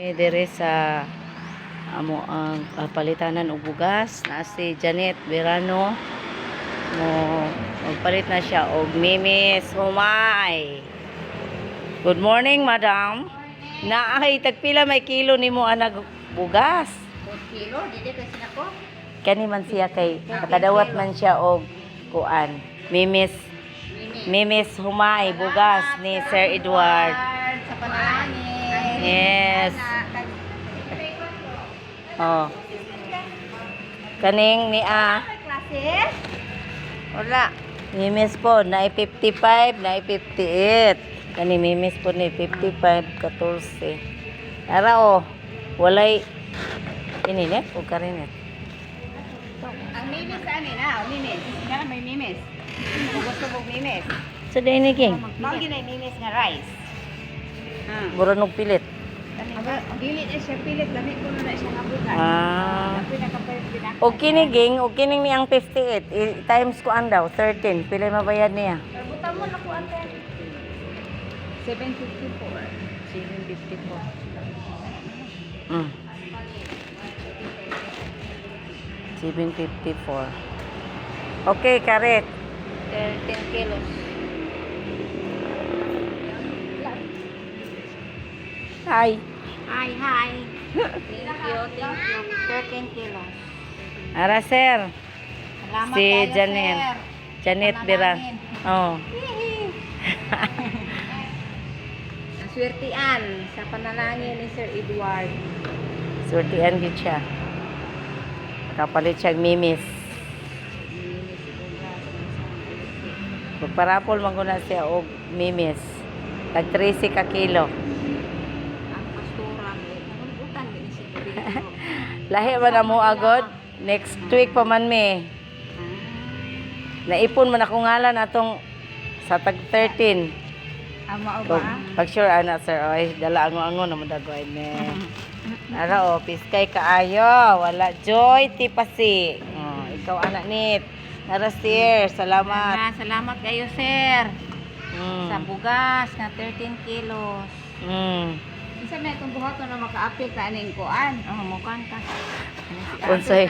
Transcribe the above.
mi dire sa amo ang palitanan og bugas na si Janet Verano mo magpalit na siya og Mimis Humay. Good morning, madam. Naay tagpila may kilo nimo anag bugas? 4 kilo, dito kasi nako. Kani man siya kay nakadawat man siya og kuan. Mimis Humay bugas ni Sir Edward. Sa panalangin. Yes. Oh. Kaning ni Klase? wala. Mimis po na 55, na 58. Kani mimis po ni 55, 14. Ara oh. Walay ininet o karinet. Ang mimis ani na, mimis. Kaya may mimis. Kung gusto mo mimis. Sa day ni king. Mao ginay mimis nga rice. Buranog pilit. Dili na siya pilit, lamig ko na siya nga bukas. O kiniging, o kining niyang 58. Times ko daw 13. Pila mabayad niya? Buta mo na ko ante. 754. 754. 754. Okay, karet. 10 kilos. Hi. Hi. Thank you. 13 kilos. Ara, sir. Salamat Si kayo, Janet. sir. Janet Bira. Oh. Naswertian sa panalangin ni Sir Edward. Sortian gid siya. Kapalit siya mimis. Magparapol man ko na siya og mimis. Tag 13 ka kilo. Ang pastora nagutan din siya dito. Lahi man na mo agod. Next week pa man me. Naipon man ako ngalan atong sa tag 13. Ama Kung ba? pag sure ana sir, ay dala ango-ango na madagway ne. Ara o, piskay kaayo, wala joy tipasi. Oh, ikaw anak nit. Ara sir, salamat. Salamat kayo, sir. Sa Mm. bugas na 13 kilos. Mm. Isa may itong buhaton na makaapil ka aning kuan. Oh, mukan ka. Unsay